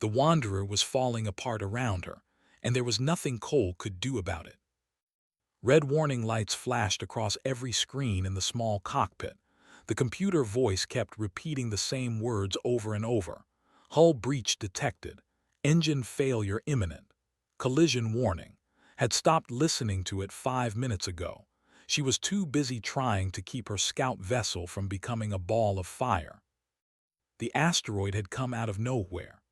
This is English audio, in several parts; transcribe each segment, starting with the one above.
The Wanderer was falling apart around her, and there was nothing Cole could do about it. Red warning lights flashed across every screen in the small cockpit. The computer voice kept repeating the same words over and over. Hull breach detected. Engine failure imminent. Collision warning. Had stopped listening to it 5 minutes ago. She was too busy trying to keep her scout vessel from becoming a ball of fire. The asteroid had come out of nowhere.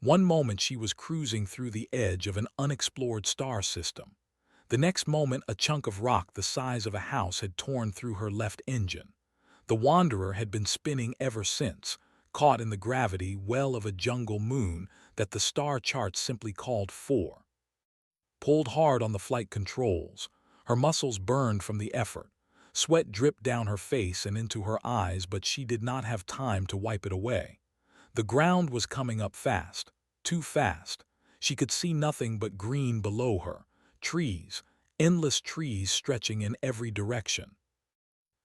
One moment she was cruising through the edge of an unexplored star system. The next moment a chunk of rock the size of a house had torn through her left engine. The Wanderer had been spinning ever since, caught in the gravity well of a jungle moon that the star charts simply called 4. Pulled hard on the flight controls. Her muscles burned from the effort. Sweat dripped down her face and into her eyes, but she did not have time to wipe it away. The ground was coming up fast, too fast. She could see nothing but green below her, trees, endless trees stretching in every direction.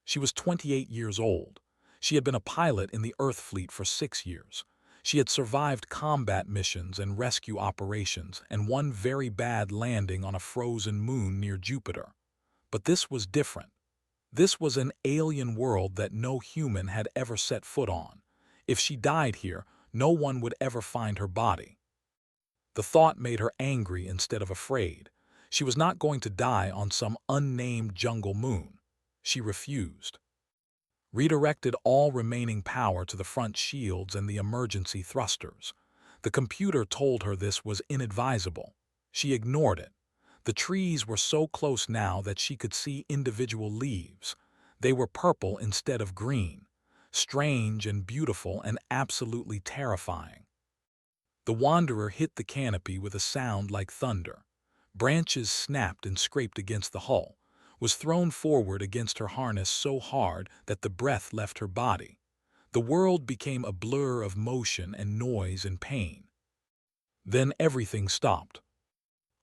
She was 28 years old. She had been a pilot in the Earth fleet for 6 years. She had survived combat missions and rescue operations and one very bad landing on a frozen moon near Jupiter. But this was different. This was an alien world that no human had ever set foot on. If she died here, no one would ever find her body. The thought made her angry instead of afraid. She was not going to die on some unnamed jungle moon. She refused. Redirected all remaining power to the front shields and the emergency thrusters. The computer told her this was inadvisable. She ignored it. The trees were so close now that she could see individual leaves. They were purple instead of green. Strange and beautiful and absolutely terrifying. The Wanderer hit the canopy with a sound like thunder. Branches snapped and scraped against the hull. Was thrown forward against her harness so hard that the breath left her body. The world became a blur of motion and noise and pain. Then everything stopped.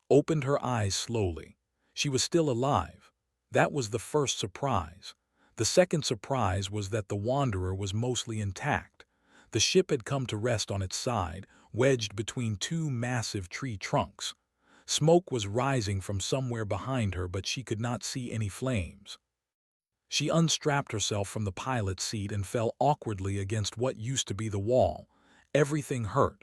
Opened her eyes slowly. She was still alive. That was the first surprise. The second surprise was that the Wanderer was mostly intact. The ship had come to rest on its side, wedged between two massive tree trunks. Smoke was rising from somewhere behind her, but she could not see any flames. She unstrapped herself from the pilot's seat and fell awkwardly against what used to be the wall. Everything hurt.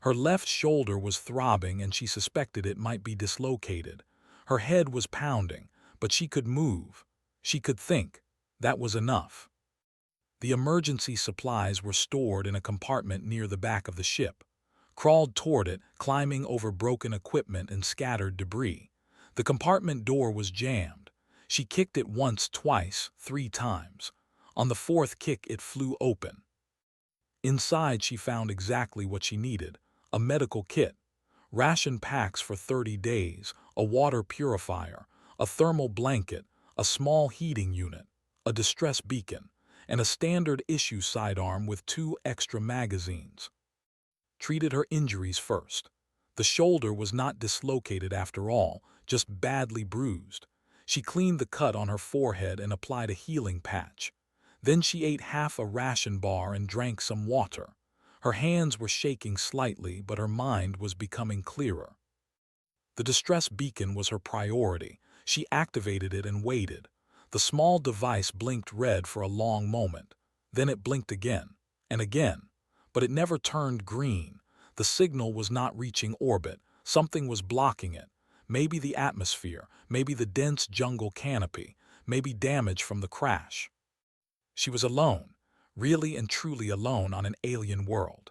Her left shoulder was throbbing and she suspected it might be dislocated. Her head was pounding, but she could move. She could think. That was enough. The emergency supplies were stored in a compartment near the back of the ship. Crawled toward it, climbing over broken equipment and scattered debris. The compartment door was jammed. She kicked it once, twice, 3 times. On the 4th kick it flew open. Inside she found exactly what she needed. A medical kit, ration packs for 30 days, a water purifier, a thermal blanket, a small heating unit, a distress beacon, and a standard issue sidearm with 2 extra magazines. Treated her injuries first. The shoulder was not dislocated after all, just badly bruised. She cleaned the cut on her forehead and applied a healing patch. Then she ate half a ration bar and drank some water. Her hands were shaking slightly, but her mind was becoming clearer. The distress beacon was her priority. She activated it and waited. The small device blinked red for a long moment. Then it blinked again, and again. But it never turned green. The signal was not reaching orbit. Something was blocking it. Maybe the atmosphere, maybe the dense jungle canopy, maybe damage from the crash. She was alone. Really and truly alone on an alien world.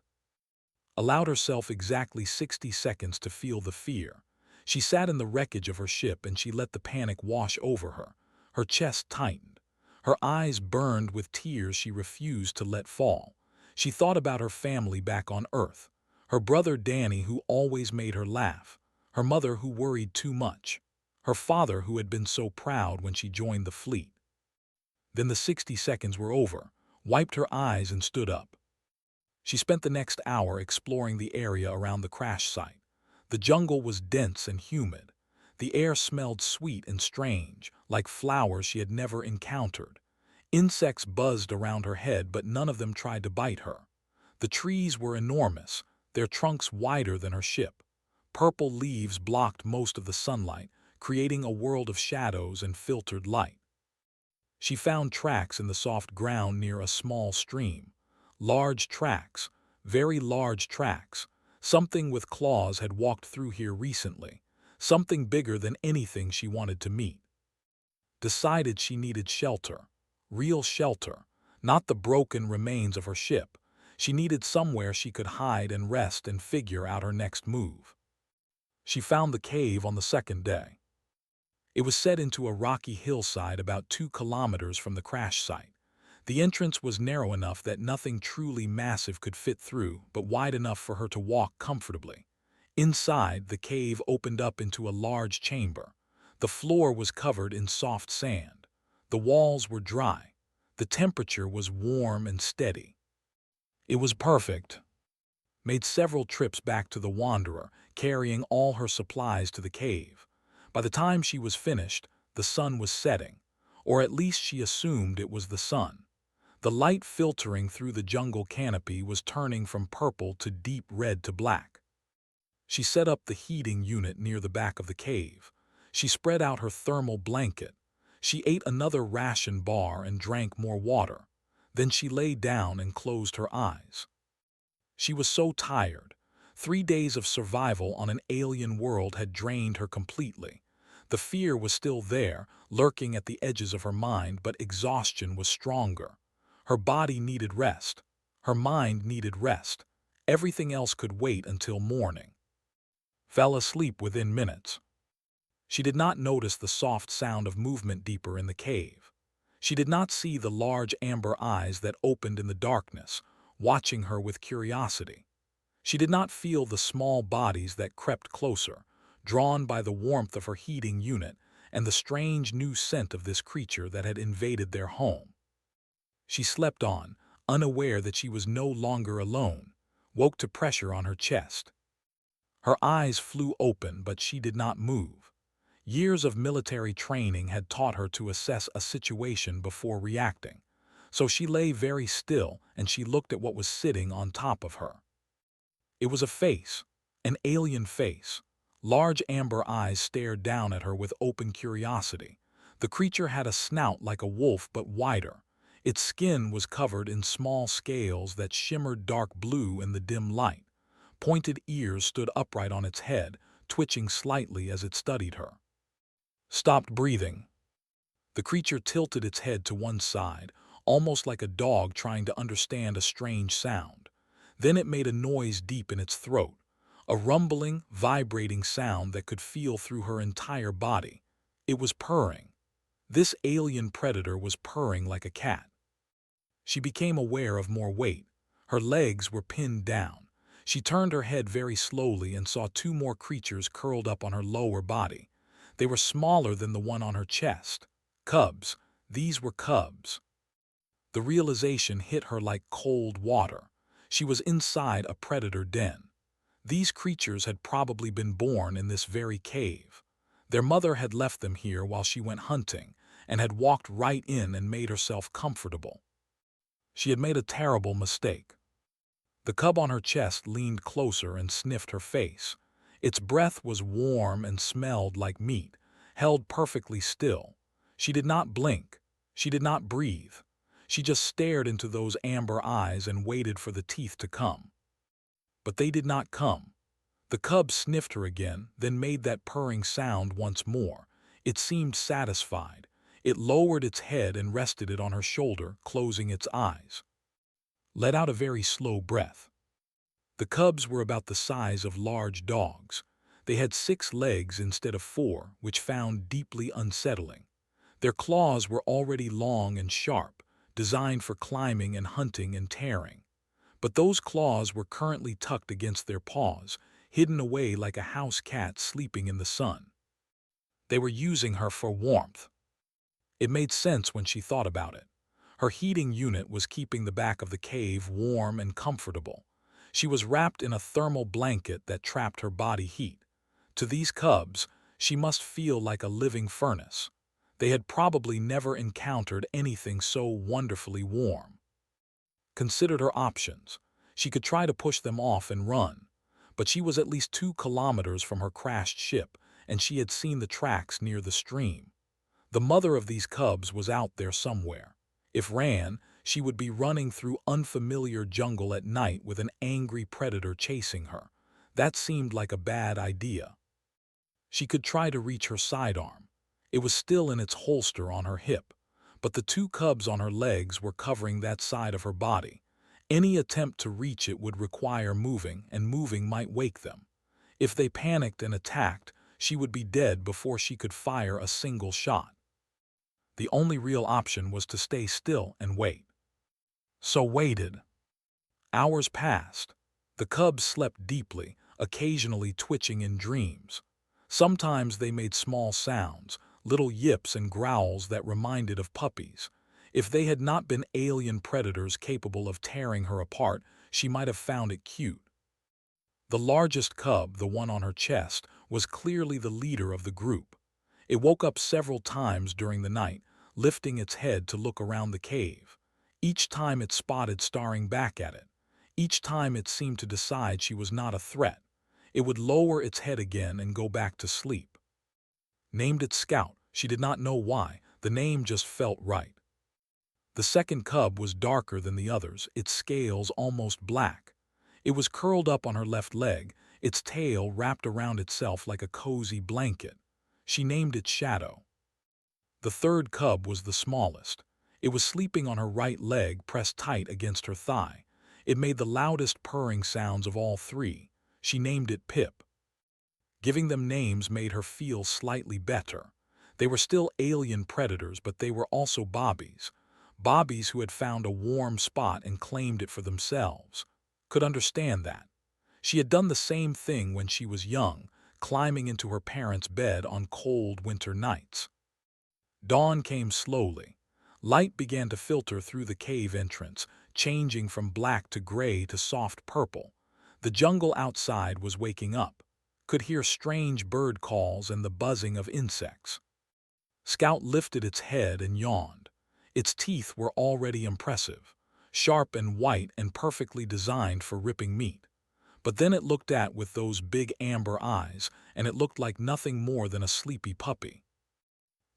Allowed herself exactly 60 seconds to feel the fear. She sat in the wreckage of her ship and she let the panic wash over her. Her chest tightened. Her eyes burned with tears she refused to let fall. She thought about her family back on Earth. Her brother Danny, who always made her laugh. Her mother, who worried too much. Her father, who had been so proud when she joined the fleet. Then the 60 seconds were over. Wiped her eyes and stood up. She spent the next hour exploring the area around the crash site. The jungle was dense and humid. The air smelled sweet and strange, like flowers she had never encountered. Insects buzzed around her head, but none of them tried to bite her. The trees were enormous. their trunks wider than her ship. Purple leaves blocked most of the sunlight, creating a world of shadows and filtered light. She found tracks in the soft ground near a small stream. Large tracks, very large tracks. Something with claws had walked through here recently, something bigger than anything she wanted to meet. Decided she needed shelter, real shelter, not the broken remains of her ship. She needed somewhere she could hide and rest and figure out her next move. She found the cave on the second day. It was set into a rocky hillside about 2 kilometers from the crash site. The entrance was narrow enough that nothing truly massive could fit through, but wide enough for her to walk comfortably. Inside, the cave opened up into a large chamber. The floor was covered in soft sand. The walls were dry. The temperature was warm and steady. It was perfect. Made several trips back to the Wanderer, carrying all her supplies to the cave. By the time she was finished, the sun was setting, or at least she assumed it was the sun. The light filtering through the jungle canopy was turning from purple to deep red to black. She set up the heating unit near the back of the cave. She spread out her thermal blanket. She ate another ration bar and drank more water. Then she lay down and closed her eyes. She was so tired. 3 days of survival on an alien world had drained her completely. The fear was still there, lurking at the edges of her mind, but exhaustion was stronger. Her body needed rest. Her mind needed rest. Everything else could wait until morning. Fell asleep within minutes. She did not notice the soft sound of movement deeper in the cave. She did not see the large amber eyes that opened in the darkness, watching her with curiosity. She did not feel the small bodies that crept closer, drawn by the warmth of her heating unit and the strange new scent of this creature that had invaded their home. She slept on, unaware that she was no longer alone, woke to pressure on her chest. Her eyes flew open, but she did not move. Years of military training had taught her to assess a situation before reacting. So she lay very still and she looked at what was sitting on top of her. It was a face, an alien face. Large amber eyes stared down at her with open curiosity. The creature had a snout like a wolf but wider. Its skin was covered in small scales that shimmered dark blue in the dim light. Pointed ears stood upright on its head, twitching slightly as it studied her. Stopped breathing. The creature tilted its head to one side, almost like a dog trying to understand a strange sound. Then it made a noise deep in its throat, a rumbling, vibrating sound that could feel through her entire body. It was purring. This alien predator was purring like a cat. She became aware of more weight. Her legs were pinned down. She turned her head very slowly and saw 2 more creatures curled up on her lower body. They were smaller than the one on her chest. Cubs. These were cubs. The realization hit her like cold water. She was inside a predator den. These creatures had probably been born in this very cave. Their mother had left them here while she went hunting and had walked right in and made herself comfortable. She had made a terrible mistake. The cub on her chest leaned closer and sniffed her face. Its breath was warm and smelled like meat, held perfectly still. She did not blink. She did not breathe. She just stared into those amber eyes and waited for the teeth to come. But they did not come. The cub sniffed her again, then made that purring sound once more. It seemed satisfied. It lowered its head and rested it on her shoulder, closing its eyes. Let out a very slow breath. The cubs were about the size of large dogs. They had 6 legs instead of 4, which found deeply unsettling. Their claws were already long and sharp, designed for climbing and hunting and tearing. But those claws were currently tucked against their paws, hidden away like a house cat sleeping in the sun. They were using her for warmth. It made sense when she thought about it. Her heating unit was keeping the back of the cave warm and comfortable. She was wrapped in a thermal blanket that trapped her body heat. To these cubs, she must feel like a living furnace. They had probably never encountered anything so wonderfully warm. Considered her options. She could try to push them off and run. but she was at least 2 kilometers from her crashed ship, and she had seen the tracks near the stream. The mother of these cubs was out there somewhere. If ran, she would be running through unfamiliar jungle at night with an angry predator chasing her. That seemed like a bad idea. She could try to reach her sidearm. It was still in its holster on her hip, but the 2 cubs on her legs were covering that side of her body. Any attempt to reach it would require moving, and moving might wake them. If they panicked and attacked, she would be dead before she could fire a single shot. The only real option was to stay still and wait. So waited. Hours passed. The cubs slept deeply, occasionally twitching in dreams. Sometimes they made small sounds, little yips and growls that reminded of puppies. If they had not been alien predators capable of tearing her apart, she might have found it cute. The largest cub, the one on her chest, was clearly the leader of the group. It woke up several times during the night, lifting its head to look around the cave. Each time it spotted staring back at it. Each time it seemed to decide she was not a threat. It would lower its head again and go back to sleep. Named it Scout, she did not know why, the name just felt right. The second cub was darker than the others, its scales almost black. It was curled up on her left leg, its tail wrapped around itself like a cozy blanket. She named it Shadow. The third cub was the smallest. It was sleeping on her right leg pressed tight against her thigh. It made the loudest purring sounds of all 3. She named it Pip. Giving them names made her feel slightly better. They were still alien predators, but they were also bobbies. Bobbies who had found a warm spot and claimed it for themselves. Could understand that. She had done the same thing when she was young, climbing into her parents' bed on cold winter nights. Dawn came slowly. Light began to filter through the cave entrance, changing from black to gray to soft purple. The jungle outside was waking up. Could hear strange bird calls and the buzzing of insects. Scout lifted its head and yawned. Its teeth were already impressive, sharp and white and perfectly designed for ripping meat. But then it looked at with those big amber eyes, and it looked like nothing more than a sleepy puppy.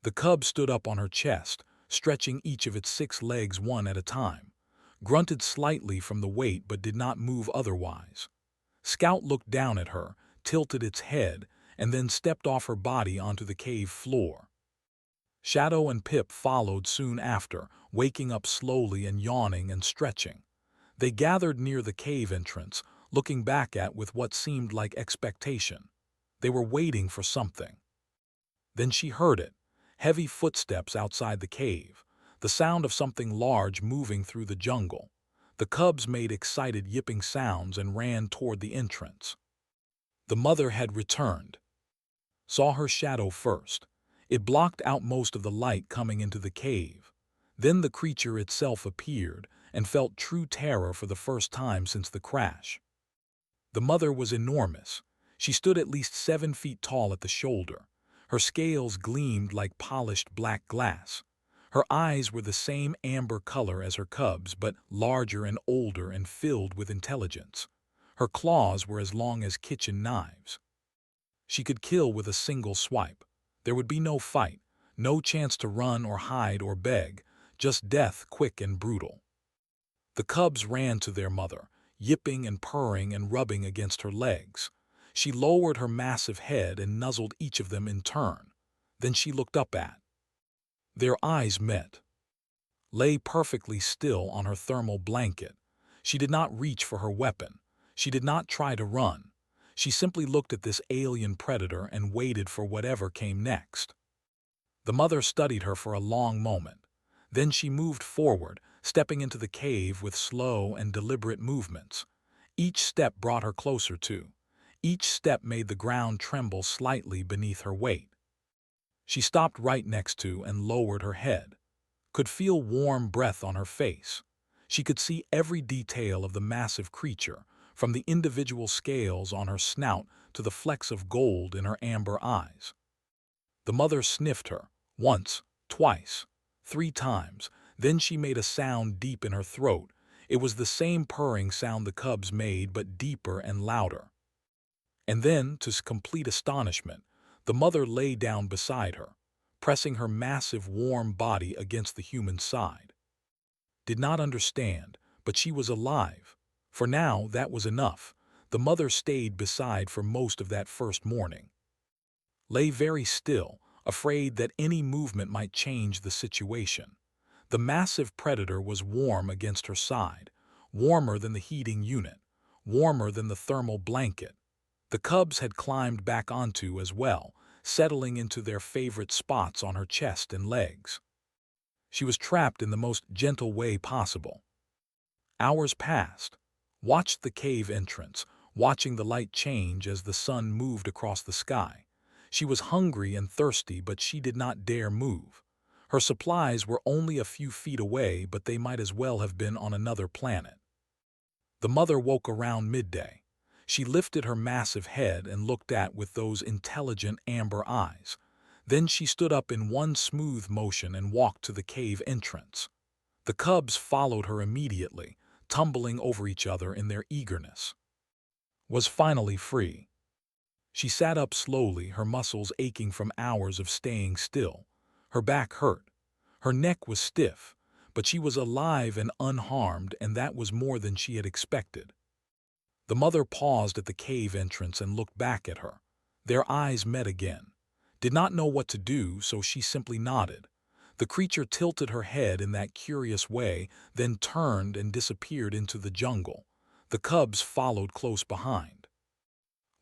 The cub stood up on her chest, stretching each of its 6 legs one at a time, grunted slightly from the weight but did not move otherwise. Scout looked down at her, tilted its head, and then stepped off her body onto the cave floor. Shadow and Pip followed soon after, waking up slowly and yawning and stretching. They gathered near the cave entrance, looking back at with what seemed like expectation. They were waiting for something. Then she heard it. Heavy footsteps outside the cave, the sound of something large moving through the jungle. The cubs made excited yipping sounds and ran toward the entrance. The mother had returned. Saw her shadow first. It blocked out most of the light coming into the cave. Then the creature itself appeared and felt true terror for the first time since the crash. The mother was enormous. She stood at least 7 feet tall at the shoulder. Her scales gleamed like polished black glass. Her eyes were the same amber color as her cubs, but larger and older and filled with intelligence. Her claws were as long as kitchen knives. She could kill with a single swipe. There would be no fight, no chance to run or hide or beg, just death quick and brutal. The cubs ran to their mother, yipping and purring and rubbing against her legs. She lowered her massive head and nuzzled each of them in turn. Then she looked up at. Their eyes met. Lay perfectly still on her thermal blanket. She did not reach for her weapon. She did not try to run. She simply looked at this alien predator and waited for whatever came next. The mother studied her for a long moment. Then she moved forward, stepping into the cave with slow and deliberate movements. Each step brought her closer to. Each step made the ground tremble slightly beneath her weight. She stopped right next to and lowered her head. Could feel warm breath on her face. She could see every detail of the massive creature, from the individual scales on her snout to the flecks of gold in her amber eyes. The mother sniffed her, once, twice, 3 times. Then she made a sound deep in her throat. It was the same purring sound the cubs made, but deeper and louder. And then, to complete astonishment, the mother lay down beside her, pressing her massive warm body against the human side. Did not understand, but she was alive. For now, that was enough. The mother stayed beside for most of that first morning. Lay very still, afraid that any movement might change the situation. The massive predator was warm against her side, warmer than the heating unit, warmer than the thermal blanket. The cubs had climbed back onto as well, settling into their favorite spots on her chest and legs. She was trapped in the most gentle way possible. Hours passed. Watched the cave entrance, watching the light change as the sun moved across the sky. She was hungry and thirsty, but she did not dare move. Her supplies were only a few feet away, but they might as well have been on another planet. The mother woke around midday. She lifted her massive head and looked at with those intelligent amber eyes. Then she stood up in one smooth motion and walked to the cave entrance. The cubs followed her immediately, tumbling over each other in their eagerness. Was finally free. She sat up slowly, her muscles aching from hours of staying still. Her back hurt. Her neck was stiff, but she was alive and unharmed, and that was more than she had expected. The mother paused at the cave entrance and looked back at her. Their eyes met again. Did not know what to do, so she simply nodded. The creature tilted her head in that curious way, then turned and disappeared into the jungle. The cubs followed close behind.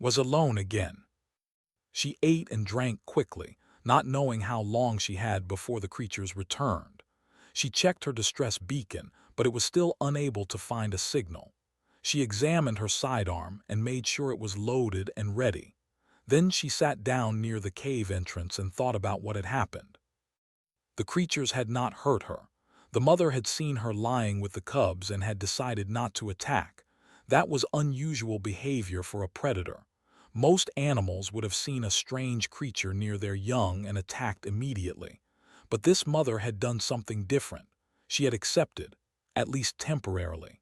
Was alone again. She ate and drank quickly, not knowing how long she had before the creatures returned. She checked her distress beacon, but it was still unable to find a signal. She examined her sidearm and made sure it was loaded and ready. Then she sat down near the cave entrance and thought about what had happened. The creatures had not hurt her. The mother had seen her lying with the cubs and had decided not to attack. That was unusual behavior for a predator. Most animals would have seen a strange creature near their young and attacked immediately. But this mother had done something different. She had accepted, at least temporarily.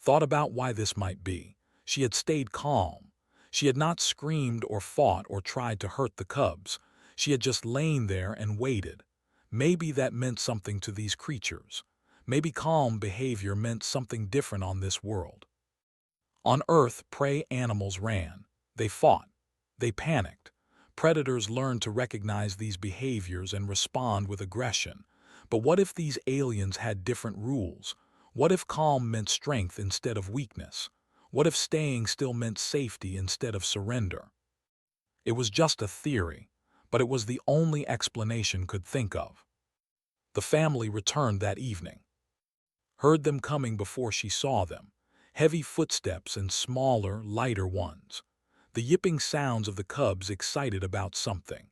Thought about why this might be. She had stayed calm. She had not screamed or fought or tried to hurt the cubs. She had just lain there and waited. Maybe that meant something to these creatures. Maybe calm behavior meant something different on this world. On Earth, prey animals ran. They fought. They panicked. Predators learned to recognize these behaviors and respond with aggression. But what if these aliens had different rules? What if calm meant strength instead of weakness? What if staying still meant safety instead of surrender? It was just a theory, but it was the only explanation could think of. The family returned that evening. Heard them coming before she saw them. Heavy footsteps and smaller, lighter ones. The yipping sounds of the cubs excited about something.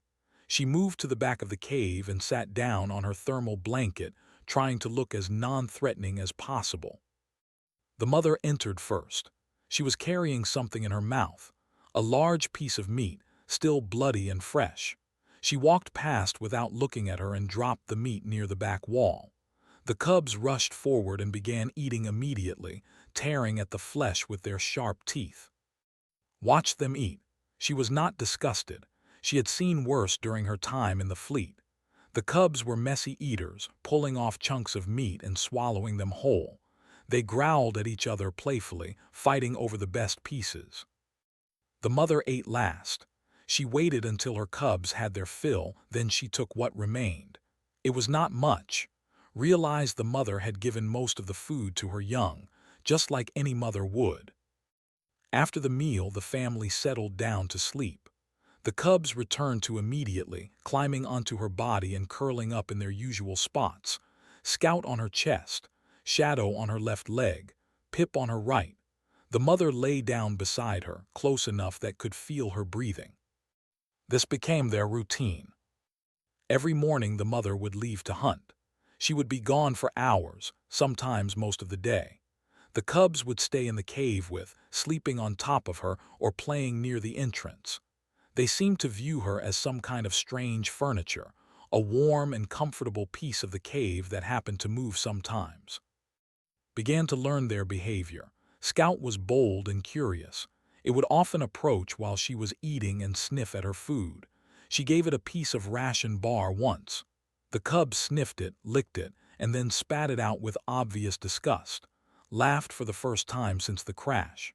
She moved to the back of the cave and sat down on her thermal blanket, trying to look as non-threatening as possible. The mother entered first. She was carrying something in her mouth, a large piece of meat, still bloody and fresh. She walked past without looking at her and dropped the meat near the back wall. The cubs rushed forward and began eating immediately, tearing at the flesh with their sharp teeth. Watched them eat. She was not disgusted. She had seen worse during her time in the fleet. The cubs were messy eaters, pulling off chunks of meat and swallowing them whole. They growled at each other playfully, fighting over the best pieces. The mother ate last. She waited until her cubs had their fill, then she took what remained. It was not much. Realized the mother had given most of the food to her young, just like any mother would. After the meal, the family settled down to sleep. The cubs returned to immediately, climbing onto her body and curling up in their usual spots. Scout on her chest, Shadow on her left leg, Pip on her right. The mother lay down beside her, close enough that could feel her breathing. This became their routine. Every morning the mother would leave to hunt. She would be gone for hours, sometimes most of the day. The cubs would stay in the cave sleeping on top of her or playing near the entrance. They seemed to view her as some kind of strange furniture, a warm and comfortable piece of the cave that happened to move sometimes. Began to learn their behavior. Scout was bold and curious. It would often approach while she was eating and sniff at her food. She gave it a piece of ration bar once. The cub sniffed it, licked it, and then spat it out with obvious disgust, laughed for the first time since the crash.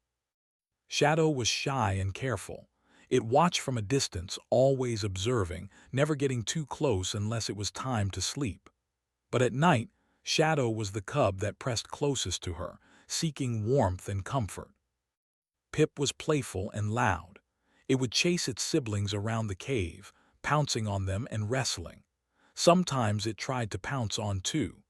Shadow was shy and careful. It watched from a distance, always observing, never getting too close unless it was time to sleep. But at night, Shadow was the cub that pressed closest to her, seeking warmth and comfort. Pip was playful and loud. It would chase its siblings around the cave, pouncing on them and wrestling. Sometimes it tried to pounce on too.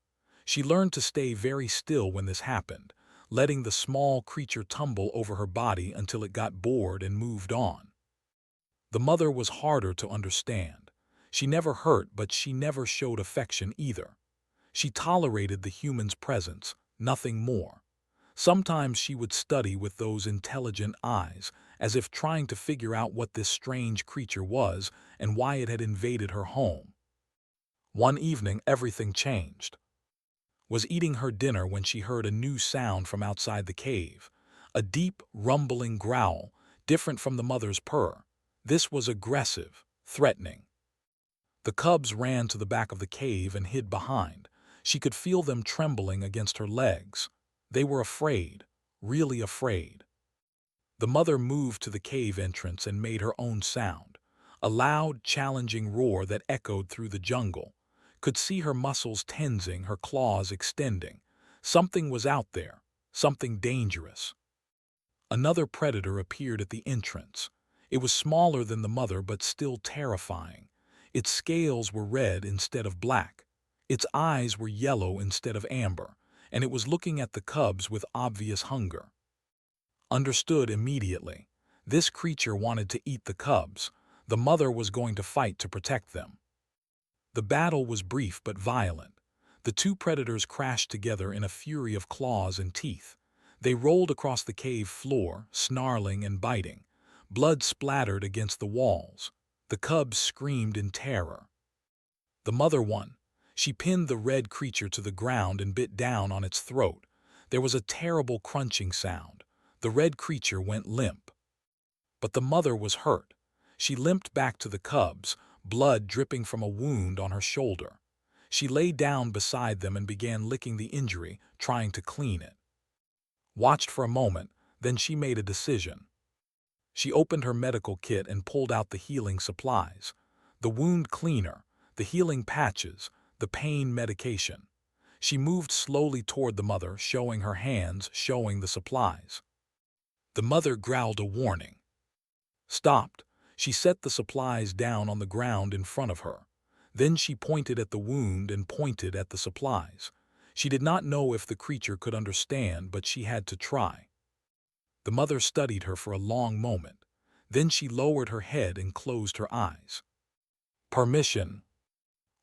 She learned to stay very still when this happened, letting the small creature tumble over her body until it got bored and moved on. The mother was harder to understand. She never hurt, but she never showed affection either. She tolerated the human's presence, nothing more. Sometimes she would study with those intelligent eyes, as if trying to figure out what this strange creature was and why it had invaded her home. One evening, everything changed. Was eating her dinner when she heard a new sound from outside the cave, a deep, rumbling growl, different from the mother's purr. This was aggressive, threatening. The cubs ran to the back of the cave and hid behind. She could feel them trembling against her legs. They were afraid, really afraid. The mother moved to the cave entrance and made her own sound, a loud, challenging roar that echoed through the jungle. Could see her muscles tensing, her claws extending. Something was out there, something dangerous. Another predator appeared at the entrance. It was smaller than the mother but still terrifying. Its scales were red instead of black. Its eyes were yellow instead of amber, and it was looking at the cubs with obvious hunger. Understood immediately. This creature wanted to eat the cubs. The mother was going to fight to protect them. The battle was brief but violent. The two predators crashed together in a fury of claws and teeth. They rolled across the cave floor, snarling and biting. Blood splattered against the walls. The cubs screamed in terror. The mother won. She pinned the red creature to the ground and bit down on its throat. There was a terrible crunching sound. The red creature went limp. But the mother was hurt. She limped back to the cubs, blood dripping from a wound on her shoulder. She lay down beside them and began licking the injury, trying to clean it. Watched for a moment, then she made a decision. She opened her medical kit and pulled out the healing supplies. The wound cleaner, the healing patches, the pain medication. She moved slowly toward the mother, showing her hands, showing the supplies. The mother growled a warning. Stopped. She set the supplies down on the ground in front of her. Then she pointed at the wound and pointed at the supplies. She did not know if the creature could understand, but she had to try. The mother studied her for a long moment. Then she lowered her head and closed her eyes. Permission.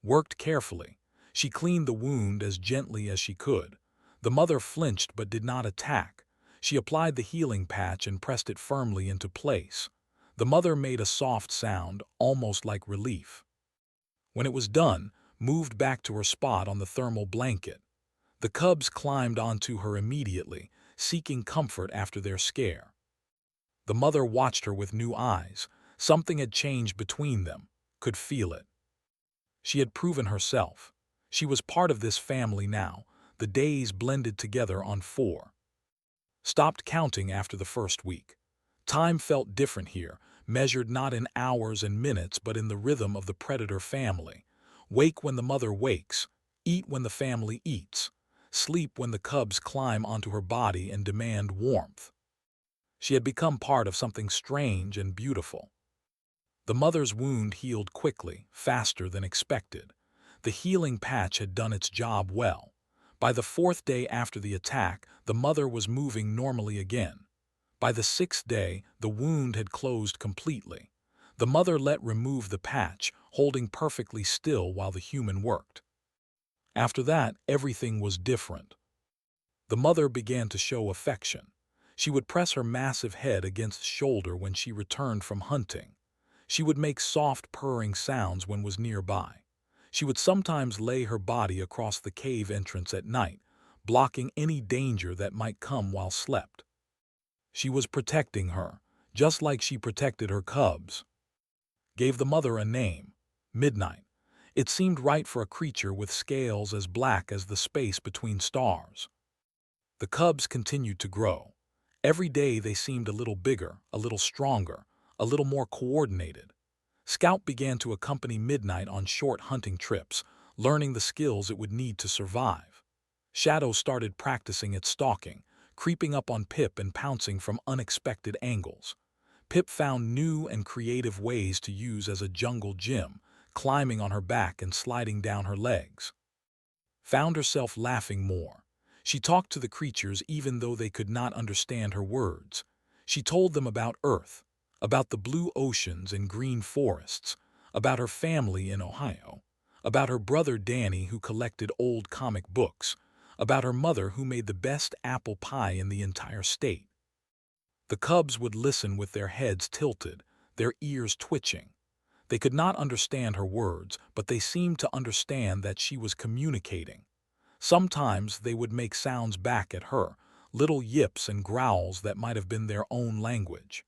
Worked carefully. She cleaned the wound as gently as she could. The mother flinched but did not attack. She applied the healing patch and pressed it firmly into place. The mother made a soft sound, almost like relief. When it was done, moved back to her spot on the thermal blanket. The cubs climbed onto her immediately, seeking comfort after their scare. The mother watched her with new eyes. Something had changed between them, could feel it. She had proven herself. She was part of this family now. The days blended together on 4. Stopped counting after the first week. Time felt different here, measured not in hours and minutes but in the rhythm of the predator family. Wake when the mother wakes, eat when the family eats, sleep when the cubs climb onto her body and demand warmth. She had become part of something strange and beautiful. The mother's wound healed quickly, faster than expected. The healing patch had done its job well. By the 4th day after the attack, the mother was moving normally again. By the 6th day, the wound had closed completely. The mother let remove the patch, holding perfectly still while the human worked. After that, everything was different. The mother began to show affection. She would press her massive head against shoulder when she returned from hunting. She would make soft purring sounds when was nearby. She would sometimes lay her body across the cave entrance at night, blocking any danger that might come while slept. She was protecting her, just like she protected her cubs. Gave the mother a name, Midnight. It seemed right for a creature with scales as black as the space between stars. The cubs continued to grow. Every day they seemed a little bigger, a little stronger, a little more coordinated. Scout began to accompany Midnight on short hunting trips, learning the skills it would need to survive. Shadow started practicing its stalking, creeping up on Pip and pouncing from unexpected angles. Pip found new and creative ways to use as a jungle gym, climbing on her back and sliding down her legs. Found herself laughing more. She talked to the creatures even though they could not understand her words. She told them about Earth, about the blue oceans and green forests, about her family in Ohio, about her brother Danny who collected old comic books, about her mother who made the best apple pie in the entire state. The cubs would listen with their heads tilted, their ears twitching. They could not understand her words, but they seemed to understand that she was communicating. Sometimes they would make sounds back at her, little yips and growls that might have been their own language.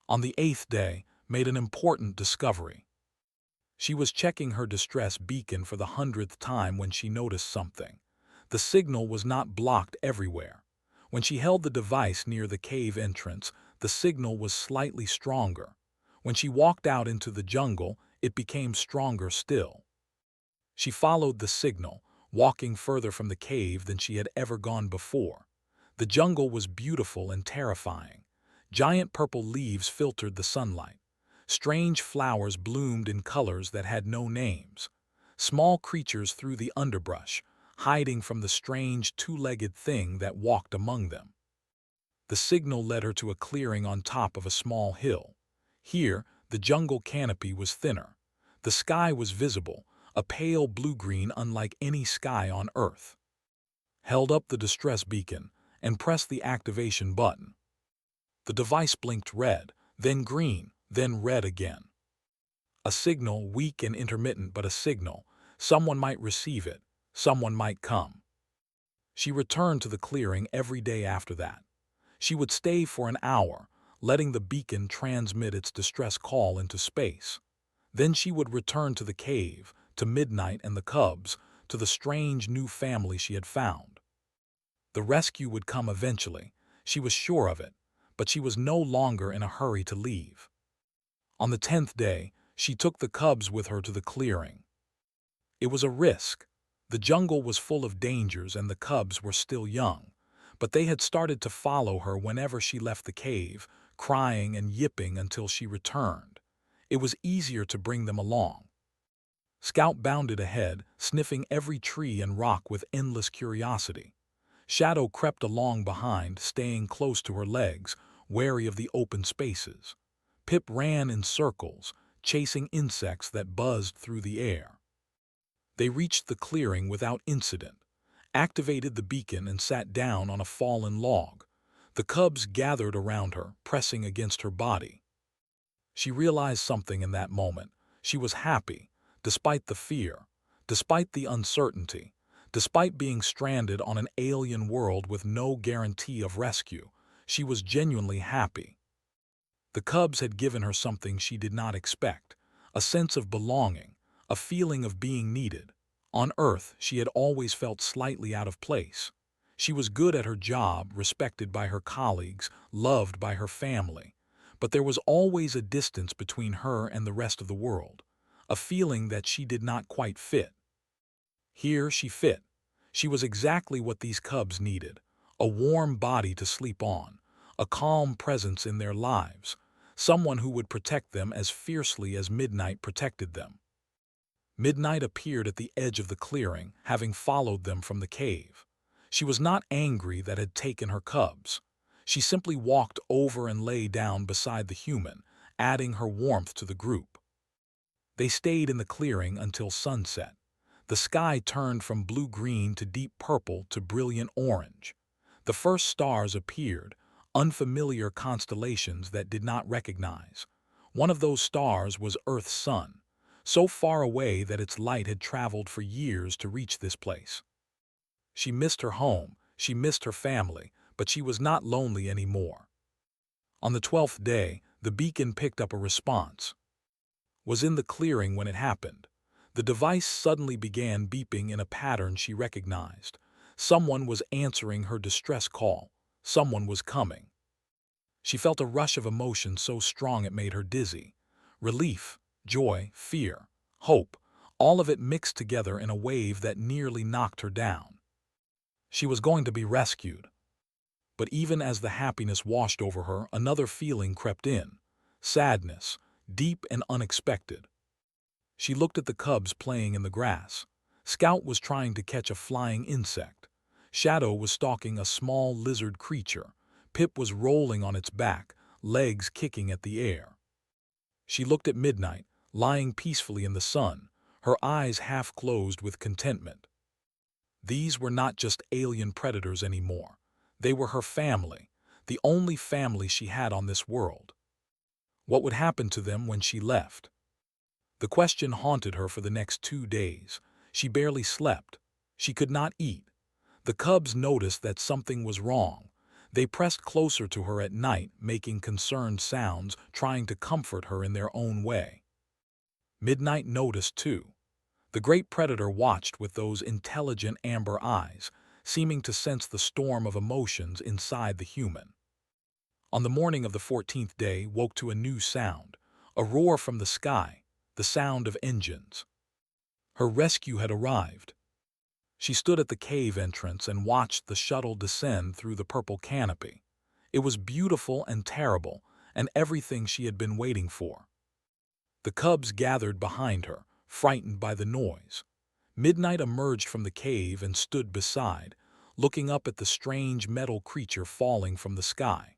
On the 8th day, made an important discovery. She was checking her distress beacon for the 100th time when she noticed something. The signal was not blocked everywhere. When she held the device near the cave entrance, the signal was slightly stronger. When she walked out into the jungle, it became stronger still. She followed the signal, walking further from the cave than she had ever gone before. The jungle was beautiful and terrifying. Giant purple leaves filtered the sunlight. Strange flowers bloomed in colors that had no names. Small creatures through the underbrush, hiding from the strange two-legged thing that walked among them. The signal led her to a clearing on top of a small hill. Here, the jungle canopy was thinner. The sky was visible, a pale blue-green unlike any sky on Earth. Held up the distress beacon and pressed the activation button. The device blinked red, then green, then red again. A signal, weak and intermittent, but a signal. Someone might receive it. Someone might come. She returned to the clearing every day after that. She would stay for an hour, letting the beacon transmit its distress call into space. Then she would return to the cave, to Midnight and the cubs, to the strange new family she had found. The rescue would come eventually. She was sure of it, but she was no longer in a hurry to leave. On the 10th day, she took the cubs with her to the clearing. It was a risk. The jungle was full of dangers and the cubs were still young, but they had started to follow her whenever she left the cave, crying and yipping until she returned. It was easier to bring them along. Scout bounded ahead, sniffing every tree and rock with endless curiosity. Shadow crept along behind, staying close to her legs, wary of the open spaces. Pip ran in circles, chasing insects that buzzed through the air. They reached the clearing without incident, activated the beacon and sat down on a fallen log. The cubs gathered around her, pressing against her body. She realized something in that moment. She was happy, despite the fear, despite the uncertainty, despite being stranded on an alien world with no guarantee of rescue. She was genuinely happy. The cubs had given her something she did not expect, a sense of belonging, a feeling of being needed. On Earth, she had always felt slightly out of place. She was good at her job, respected by her colleagues, loved by her family. But there was always a distance between her and the rest of the world, a feeling that she did not quite fit. Here she fit. She was exactly what these cubs needed, a warm body to sleep on, a calm presence in their lives, someone who would protect them as fiercely as Midnight protected them. Midnight appeared at the edge of the clearing, having followed them from the cave. She was not angry that had taken her cubs. She simply walked over and lay down beside the human, adding her warmth to the group. They stayed in the clearing until sunset. The sky turned from blue-green to deep purple to brilliant orange. The first stars appeared, unfamiliar constellations that did not recognize. One of those stars was Earth's sun, so far away that its light had traveled for years to reach this place. She missed her home, she missed her family, but she was not lonely anymore. On the 12th day, the beacon picked up a response. Was in the clearing when it happened. The device suddenly began beeping in a pattern she recognized. Someone was answering her distress call. Someone was coming. She felt a rush of emotion so strong it made her dizzy. Relief, joy, fear, hope, all of it mixed together in a wave that nearly knocked her down. She was going to be rescued. But even as the happiness washed over her, another feeling crept in. Sadness, deep and unexpected. She looked at the cubs playing in the grass. Scout was trying to catch a flying insect. Shadow was stalking a small lizard creature. Pip was rolling on its back, legs kicking at the air. She looked at Midnight, lying peacefully in the sun, her eyes half closed with contentment. These were not just alien predators anymore. They were her family, the only family she had on this world. What would happen to them when she left? The question haunted her for the next 2 days. She barely slept. She could not eat. The cubs noticed that something was wrong. They pressed closer to her at night, making concerned sounds, trying to comfort her in their own way. Midnight noticed too. The great predator watched with those intelligent amber eyes, seeming to sense the storm of emotions inside the human. On the morning of the 14th day, woke to a new sound, a roar from the sky, the sound of engines. Her rescue had arrived. She stood at the cave entrance and watched the shuttle descend through the purple canopy. It was beautiful and terrible, and everything she had been waiting for. The cubs gathered behind her, frightened by the noise. Midnight emerged from the cave and stood beside, looking up at the strange metal creature falling from the sky.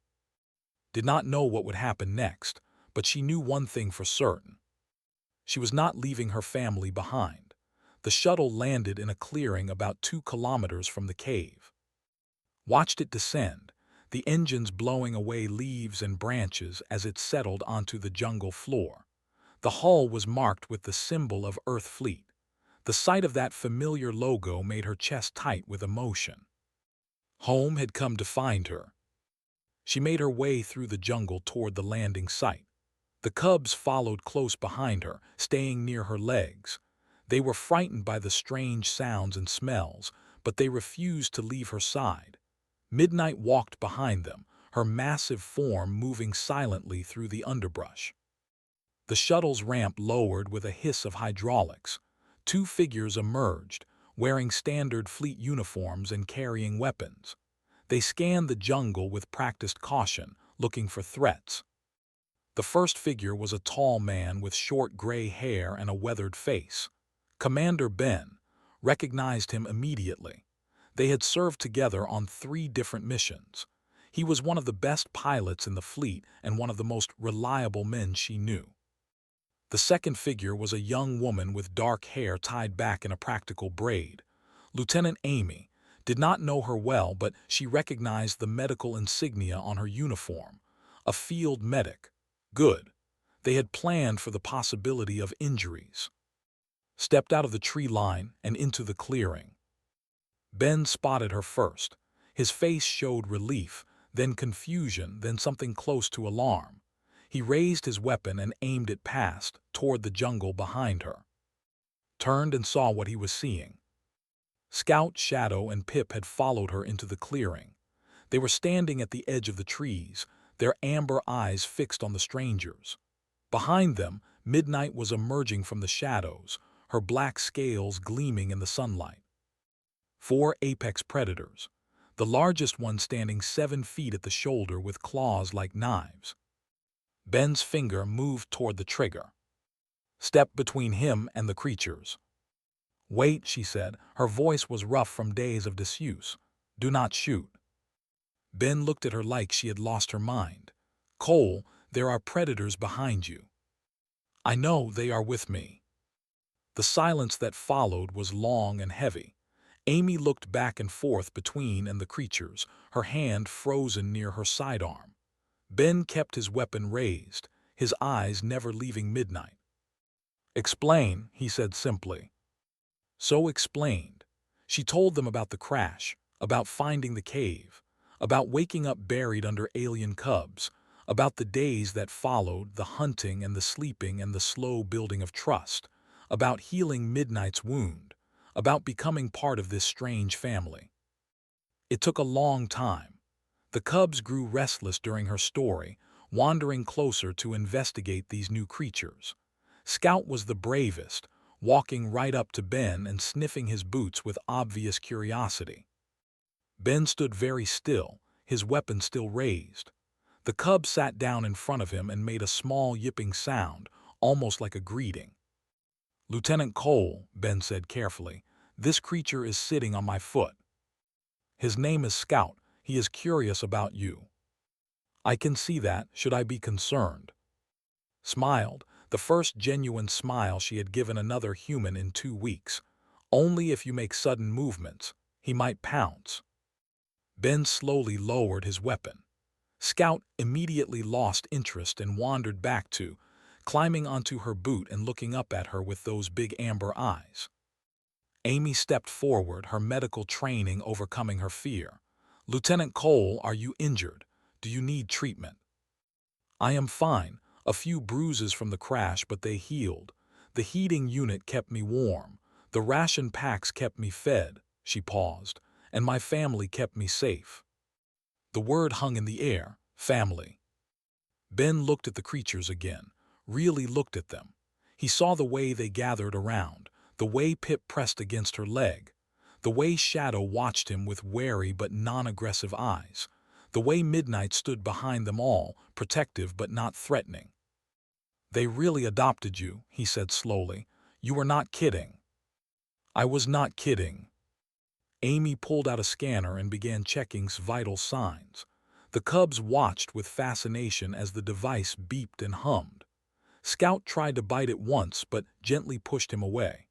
Did not know what would happen next, but she knew one thing for certain. She was not leaving her family behind. The shuttle landed in a clearing about 2 kilometers from the cave. Watched it descend, the engines blowing away leaves and branches as it settled onto the jungle floor. The hull was marked with the symbol of Earth Fleet. The sight of that familiar logo made her chest tight with emotion. Home had come to find her. She made her way through the jungle toward the landing site. The cubs followed close behind her, staying near her legs. They were frightened by the strange sounds and smells, but they refused to leave her side. Midnight walked behind them, her massive form moving silently through the underbrush. The shuttle's ramp lowered with a hiss of hydraulics. 2 figures emerged, wearing standard fleet uniforms and carrying weapons. They scanned the jungle with practiced caution, looking for threats. The first figure was a tall man with short gray hair and a weathered face. Commander Ben recognized him immediately. They had served together on 3 different missions. He was one of the best pilots in the fleet and one of the most reliable men she knew. The second figure was a young woman with dark hair tied back in a practical braid. Lieutenant Amy did not know her well, but she recognized the medical insignia on her uniform. A field medic. Good. They had planned for the possibility of injuries. Stepped out of the tree line and into the clearing. Ben spotted her first. His face showed relief, then confusion, then something close to alarm. He raised his weapon and aimed it past, toward the jungle behind her. Turned and saw what he was seeing. Scout, Shadow, and Pip had followed her into the clearing. They were standing at the edge of the trees, their amber eyes fixed on the strangers. Behind them, Midnight was emerging from the shadows, her black scales gleaming in the sunlight. 4 apex predators, the largest one standing 7 feet at the shoulder with claws like knives. Ben's finger moved toward the trigger. Step between him and the creatures. Wait, she said. Her voice was rough from days of disuse. Do not shoot. Ben looked at her like she had lost her mind. Cole, there are predators behind you. I know, they are with me. The silence that followed was long and heavy. Amy looked back and forth between and the creatures, her hand frozen near her sidearm. Ben kept his weapon raised, his eyes never leaving Midnight. Explain, he said simply. So explained. She told them about the crash, about finding the cave, about waking up buried under alien cubs, about the days that followed, the hunting and the sleeping and the slow building of trust, about healing Midnight's wound, about becoming part of this strange family. It took a long time. The cubs grew restless during her story, wandering closer to investigate these new creatures. Scout was the bravest, walking right up to Ben and sniffing his boots with obvious curiosity. Ben stood very still, his weapon still raised. The cub sat down in front of him and made a small yipping sound, almost like a greeting. "Lieutenant Cole," Ben said carefully, "this creature is sitting on my foot. His name is Scout. He is curious about you." "I can see that. Should I be concerned?" Smiled, the first genuine smile she had given another human in 2 weeks. "Only if you make sudden movements. He might pounce." Ben slowly lowered his weapon. Scout immediately lost interest and wandered back to, climbing onto her boot and looking up at her with those big amber eyes. Amy stepped forward, her medical training overcoming her fear. "Lieutenant Cole, are you injured? Do you need treatment?" "I am fine. A few bruises from the crash, but they healed. The heating unit kept me warm. The ration packs kept me fed," she paused, "and my family kept me safe." The word hung in the air, family. Ben looked at the creatures again, really looked at them. He saw the way they gathered around, the way Pip pressed against her leg, the way Shadow watched him with wary but non-aggressive eyes, the way Midnight stood behind them all, protective but not threatening. "They really adopted you," he said slowly. "You were not kidding." "I was not kidding." Amy pulled out a scanner and began checking vital signs. The cubs watched with fascination as the device beeped and hummed. Scout tried to bite it once but gently pushed him away.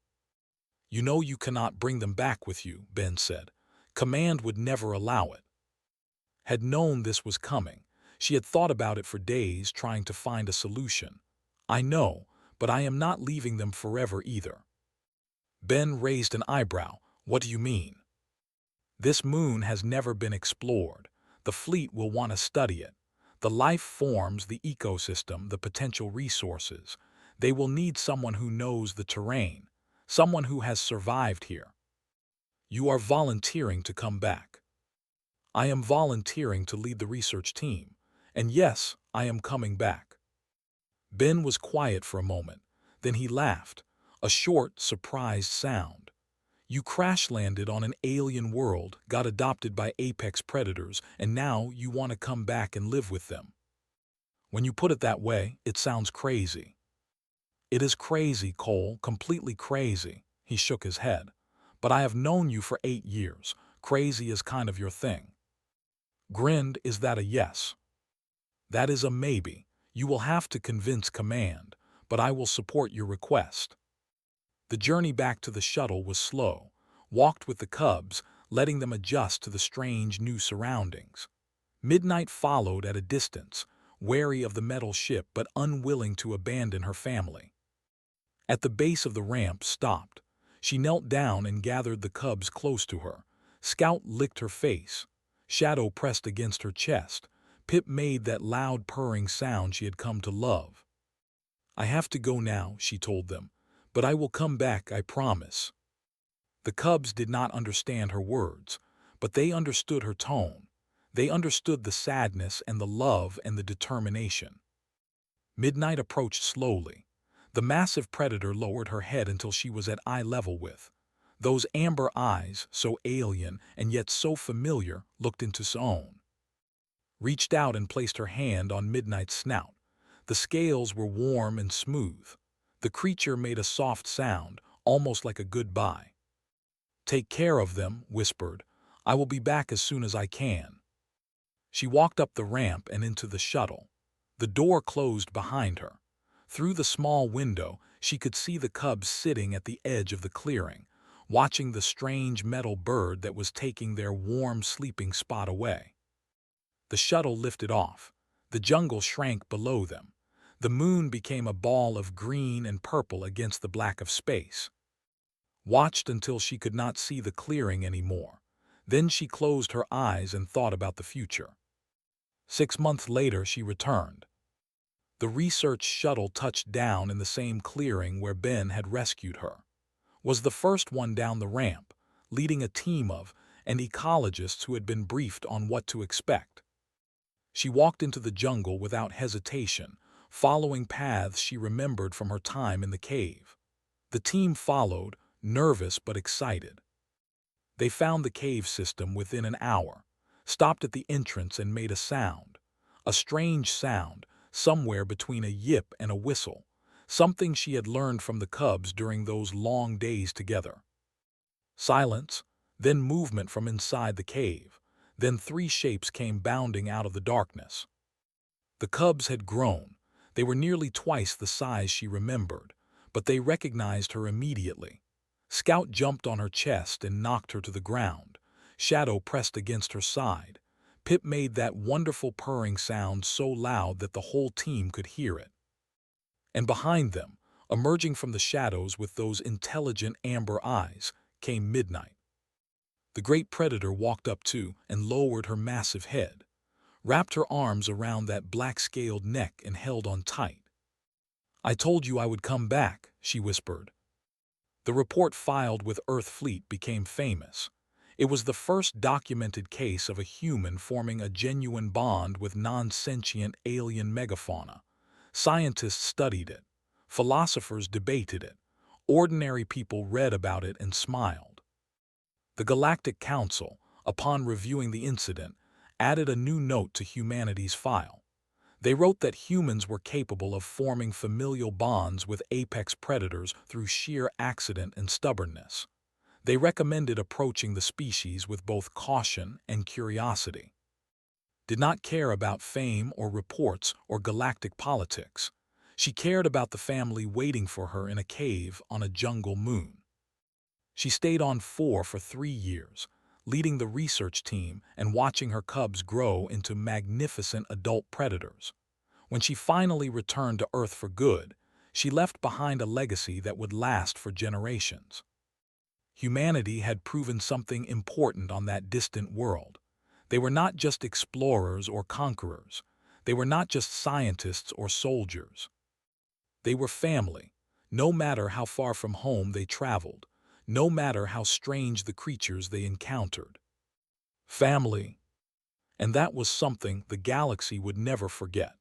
"You know you cannot bring them back with you," Ben said. "Command would never allow it." Had known this was coming. She had thought about it for days, trying to find a solution. "I know, but I am not leaving them forever either." Ben raised an eyebrow. "What do you mean?" "This moon has never been explored. The fleet will want to study it. The life forms, the ecosystem, the potential resources. They will need someone who knows the terrain, someone who has survived here." "You are volunteering to come back." "I am volunteering to lead the research team. And yes, I am coming back." Ben was quiet for a moment. Then he laughed, a short, surprised sound. "You crash-landed on an alien world, got adopted by apex predators, and now you want to come back and live with them. When you put it that way, it sounds crazy." "It is crazy, Cole, completely crazy." He shook his head. "But I have known you for 8 years. Crazy is kind of your thing." Grinned. "Is that a yes?" "That is a maybe. You will have to convince Command, but I will support your request." The journey back to the shuttle was slow, walked with the cubs, letting them adjust to the strange new surroundings. Midnight followed at a distance, wary of the metal ship but unwilling to abandon her family. At the base of the ramp, stopped. She knelt down and gathered the cubs close to her. Scout licked her face. Shadow pressed against her chest. Pip made that loud purring sound she had come to love. "I have to go now," she told them. "But I will come back, I promise." The cubs did not understand her words, but they understood her tone. They understood the sadness and the love and the determination. Midnight approached slowly. The massive predator lowered her head until she was at eye level with. Those amber eyes, so alien and yet so familiar, looked into his own. Reached out and placed her hand on Midnight's snout. The scales were warm and smooth. The creature made a soft sound, almost like a goodbye. "Take care of them," whispered. "I will be back as soon as I can." She walked up the ramp and into the shuttle. The door closed behind her. Through the small window, she could see the cubs sitting at the edge of the clearing, watching the strange metal bird that was taking their warm sleeping spot away. The shuttle lifted off. The jungle shrank below them. The moon became a ball of green and purple against the black of space. Watched until she could not see the clearing anymore. Then she closed her eyes and thought about the future. 6 months later, she returned. The research shuttle touched down in the same clearing where Ben had rescued her. Was the first one down the ramp, leading a team of and ecologists who had been briefed on what to expect. She walked into the jungle without hesitation, following paths she remembered from her time in the cave. The team followed, nervous but excited. They found the cave system within an hour, stopped at the entrance and made a strange sound, somewhere between a yip and a whistle, something she had learned from the cubs during those long days together. Silence, then movement from inside the cave, then three shapes came bounding out of the darkness. The cubs had grown. They were nearly twice the size she remembered, but they recognized her immediately. Scout jumped on her chest and knocked her to the ground. Shadow pressed against her side. Pip made that wonderful purring sound so loud that the whole team could hear it. And behind them, emerging from the shadows with those intelligent amber eyes, came Midnight. The great predator walked up to and lowered her massive head, wrapped her arms around that black-scaled neck and held on tight. "I told you I would come back," she whispered. The report filed with Earth Fleet became famous. It was the first documented case of a human forming a genuine bond with non-sentient alien megafauna. Scientists studied it. Philosophers debated it. Ordinary people read about it and smiled. The Galactic Council, upon reviewing the incident, added a new note to humanity's file. They wrote that humans were capable of forming familial bonds with apex predators through sheer accident and stubbornness. They recommended approaching the species with both caution and curiosity. Did not care about fame or reports or galactic politics. She cared about the family waiting for her in a cave on a jungle moon. She stayed on for 3 years, leading the research team and watching her cubs grow into magnificent adult predators. When she finally returned to Earth for good, she left behind a legacy that would last for generations. Humanity had proven something important on that distant world. They were not just explorers or conquerors. They were not just scientists or soldiers. They were family, no matter how far from home they traveled, no matter how strange the creatures they encountered. Family. And that was something the galaxy would never forget.